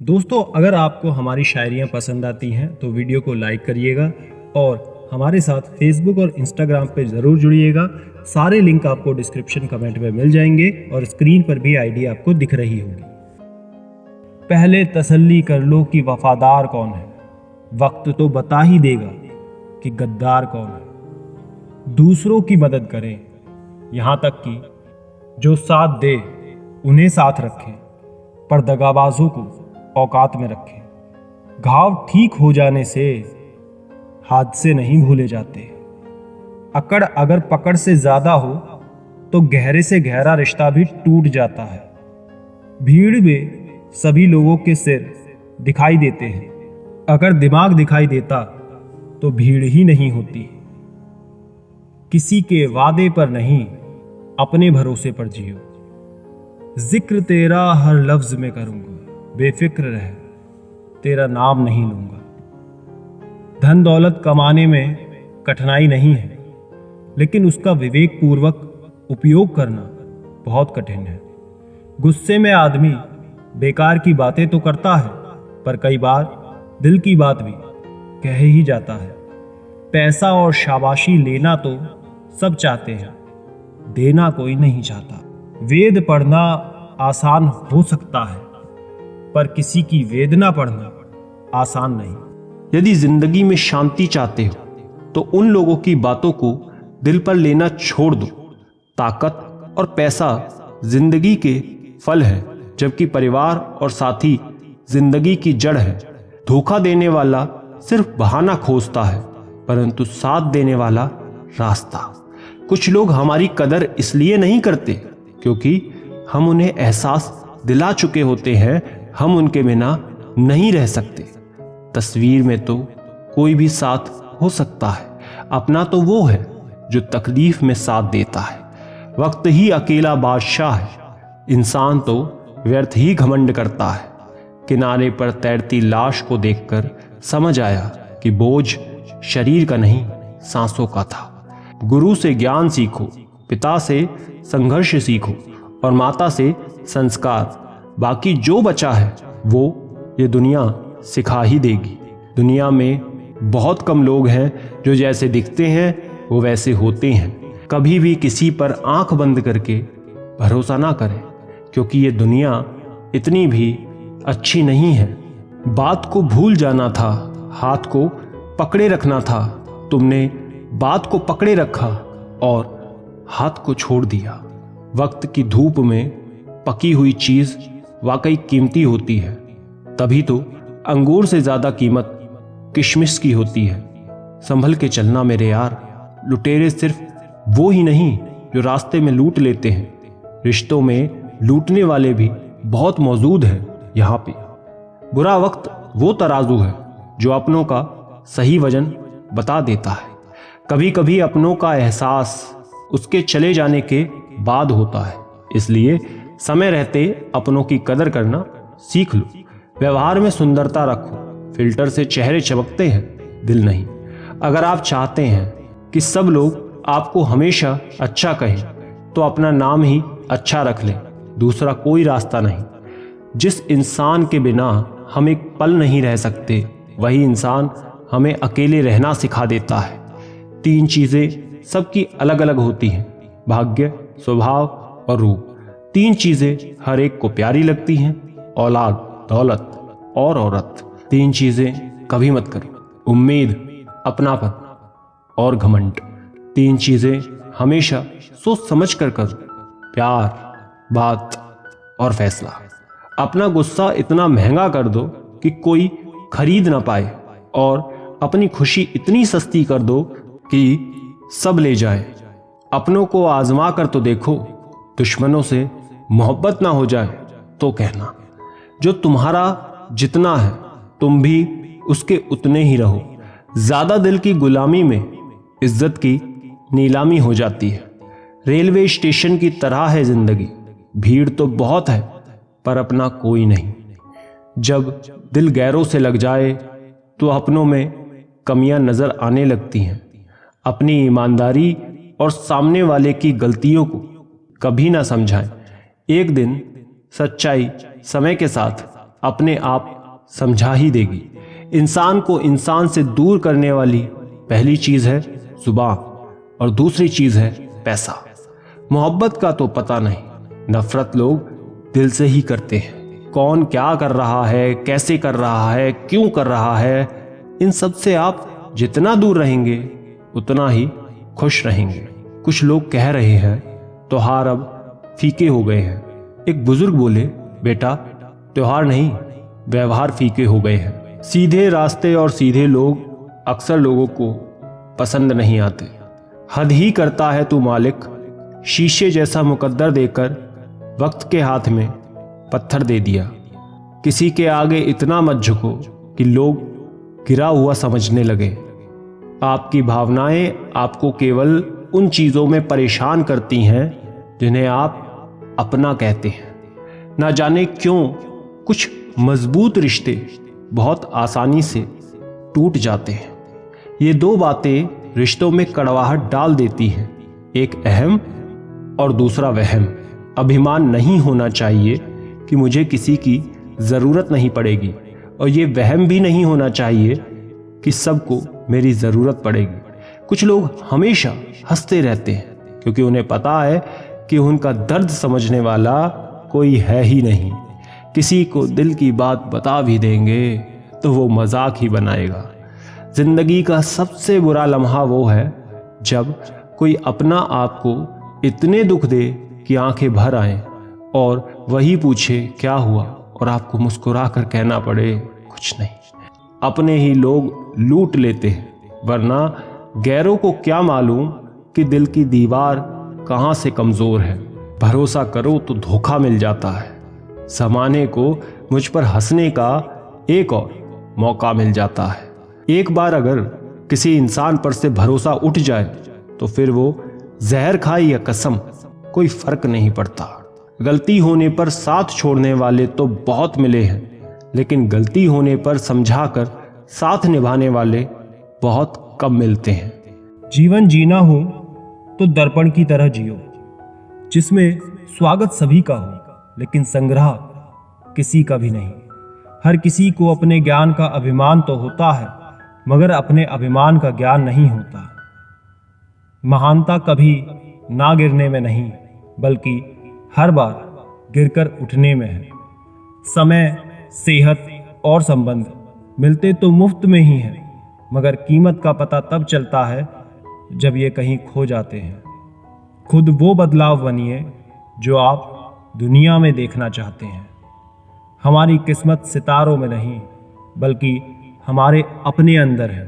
दोस्तों, अगर आपको हमारी शायरियाँ पसंद आती हैं तो वीडियो को लाइक करिएगा और हमारे साथ फेसबुक और इंस्टाग्राम पे ज़रूर जुड़िएगा। सारे लिंक आपको डिस्क्रिप्शन कमेंट में मिल जाएंगे और स्क्रीन पर भी आईडी आपको दिख रही होगी। पहले तसल्ली कर लो कि वफादार कौन है, वक्त तो बता ही देगा कि गद्दार कौन है। दूसरों की मदद करें, यहाँ तक कि जो साथ दे उन्हें साथ रखें, पर दगाबाजों को औकात में रखें। घाव ठीक हो जाने से हादसे नहीं भूले जाते। अकड़ अगर पकड़ से ज्यादा हो तो गहरे से गहरा रिश्ता भी टूट जाता है। भीड़ में सभी लोगों के सिर दिखाई देते हैं, अगर दिमाग दिखाई देता तो भीड़ ही नहीं होती। किसी के वादे पर नहीं, अपने भरोसे पर जियो। जिक्र तेरा हर लफ्ज में करूंगा, बेफिक्र रह, तेरा नाम नहीं लूंगा। धन दौलत कमाने में कठिनाई नहीं है, लेकिन उसका विवेक पूर्वक उपयोग करना बहुत कठिन है। गुस्से में आदमी बेकार की बातें तो करता है, पर कई बार दिल की बात भी कह ही जाता है। पैसा और शाबाशी लेना तो सब चाहते हैं, देना कोई नहीं चाहता। वेद पढ़ना आसान हो सकता है, पर किसी की वेदना पढ़ना आसान नहीं। यदि जिंदगी में शांति चाहते हो तो उन लोगों की बातों को दिल पर लेना छोड़ दो। ताकत और पैसा जिंदगी के फल है, जबकि परिवार और साथी जिंदगी की जड़ है। धोखा देने वाला सिर्फ बहाना खोजता है, परंतु साथ देने वाला रास्ता। कुछ लोग हमारी कदर इसलिए नहीं करते क्योंकि हम उन्हें एहसास दिला चुके होते हैं हम उनके बिना नहीं रह सकते। तस्वीर में तो कोई भी साथ हो सकता है, अपना तो वो है जो तकलीफ में साथ देता है। वक्त ही अकेला बादशाह है, इंसान तो व्यर्थ ही घमंड करता है। किनारे पर तैरती लाश को देखकर समझ आया कि बोझ शरीर का नहीं, सांसों का था। गुरु से ज्ञान सीखो, पिता से संघर्ष सीखो और माता से संस्कार। बाकी जो बचा है वो ये दुनिया सिखा ही देगी। दुनिया में बहुत कम लोग हैं जो जैसे दिखते हैं वो वैसे होते हैं। कभी भी किसी पर आंख बंद करके भरोसा ना करें, क्योंकि ये दुनिया इतनी भी अच्छी नहीं है। बात को भूल जाना था, हाथ को पकड़े रखना था। तुमने बात को पकड़े रखा और हाथ को छोड़ दिया। वक्त की धूप में पकी हुई चीज वाकई कीमती होती है, तभी तो अंगूर से ज्यादा कीमत किशमिश की होती है। संभल के चलना मेरे यार, लुटेरे सिर्फ वो ही नहीं जो रास्ते में लूट लेते हैं, रिश्तों में लूटने वाले भी बहुत मौजूद हैं यहाँ पे। बुरा वक्त वो तराजू है जो अपनों का सही वजन बता देता है। कभी कभी अपनों का एहसास उसके चले जाने के बाद होता है, इसलिए समय रहते अपनों की कदर करना सीख लो। व्यवहार में सुंदरता रखो, फिल्टर से चेहरे चमकते हैं, दिल नहीं। अगर आप चाहते हैं कि सब लोग आपको हमेशा अच्छा कहें तो अपना नाम ही अच्छा रख लें, दूसरा कोई रास्ता नहीं। जिस इंसान के बिना हम एक पल नहीं रह सकते, वही इंसान हमें अकेले रहना सिखा देता है। 3 चीजें सबकी अलग अलग होती हैं, भाग्य, स्वभाव और रूप। 3 चीजें हर एक को प्यारी लगती हैं, औलाद, दौलत और औरत। 3 चीजें कभी मत करो, उम्मीद, अपनापन और घमंड। 3 चीजें हमेशा सोच समझ कर करो, प्यार, बात और फैसला। अपना गुस्सा इतना महंगा कर दो कि कोई खरीद ना पाए, और अपनी खुशी इतनी सस्ती कर दो कि सब ले जाए। अपनों को आजमा कर तो देखो, दुश्मनों से मोहब्बत ना हो जाए तो कहना। जो तुम्हारा जितना है तुम भी उसके उतने ही रहो। ज्यादा दिल की गुलामी में इज्जत की नीलामी हो जाती है। रेलवे स्टेशन की तरह है जिंदगी, भीड़ तो बहुत है पर अपना कोई नहीं। जब दिल गैरों से लग जाए तो अपनों में कमियां नजर आने लगती हैं। अपनी ईमानदारी और सामने वाले की गलतियों को कभी ना समझाएं। एक दिन सच्चाई समय के साथ अपने आप समझा ही देगी। इंसान को इंसान से दूर करने वाली पहली चीज है जुबान और दूसरी चीज है पैसा। मोहब्बत का तो पता नहीं, नफरत लोग दिल से ही करते हैं। कौन क्या कर रहा है, कैसे कर रहा है, क्यों कर रहा है, इन सब से आप जितना दूर रहेंगे उतना ही खुश रहेंगे। कुछ लोग कह रहे हैं त्योहार अब फीके हो गए हैं। एक बुजुर्ग बोले, बेटा त्योहार नहीं, व्यवहार फीके हो गए हैं। सीधे रास्ते और सीधे लोग अक्सर लोगों को पसंद नहीं आते। हद ही करता है तू मालिक, शीशे जैसा मुकद्दर देकर वक्त के हाथ में पत्थर दे दिया। किसी के आगे इतना मत झुको कि लोग गिरा हुआ समझने लगे। आपकी भावनाएं आपको केवल उन चीजों में परेशान करती हैं जिन्हें आप अपना कहते हैं। ना जाने क्यों कुछ मजबूत रिश्ते बहुत आसानी से टूट जाते हैं। ये दो बातें रिश्तों में कड़वाहट डाल देती हैं, एक अहम और दूसरा वहम। अभिमान नहीं होना चाहिए कि मुझे किसी की जरूरत नहीं पड़ेगी, और ये वहम भी नहीं होना चाहिए कि सबको मेरी जरूरत पड़ेगी। कुछ लोग हमेशा हंसते रहते हैं क्योंकि उन्हें पता है कि उनका दर्द समझने वाला कोई है ही नहीं। किसी को दिल की बात बता भी देंगे तो वो मजाक ही बनाएगा। जिंदगी का सबसे बुरा लम्हा वो है जब कोई अपना आपको इतने दुख दे कि आंखें भर आए और वही पूछे क्या हुआ, और आपको मुस्कुरा कर कहना पड़े कुछ नहीं। अपने ही लोग लूट लेते हैं, वरना गैरों को क्या मालूम कि दिल की दीवार कहां से कमजोर है। भरोसा करो तो धोखा मिल जाता है। ज़माने को मुझ पर हंसने का एक और मौका मिल जाता है। एक बार अगर किसी इंसान पर से भरोसा उठ जाए तो फिर वो जहर खाए या कसम, कोई फर्क नहीं पड़ता। गलती होने पर साथ छोड़ने वाले तो बहुत मिले हैं, लेकिन गलती होने पर समझाकर साथ निभाने वाले बहुत कम मिलते हैं। जीवन जीना हो तो दर्पण की तरह जियो, जिसमें स्वागत सभी का हो लेकिन संग्रह किसी का भी नहीं। हर किसी को अपने ज्ञान का अभिमान तो होता है, मगर अपने अभिमान का ज्ञान नहीं होता। महानता कभी ना गिरने में नहीं, बल्कि हर बार गिरकर उठने में है। समय, सेहत और संबंध मिलते तो मुफ्त में ही हैं, मगर कीमत का पता तब चलता है जब ये कहीं खो जाते हैं। खुद वो बदलाव बनिए जो आप दुनिया में देखना चाहते हैं। हमारी किस्मत सितारों में नहीं, बल्कि हमारे अपने अंदर है।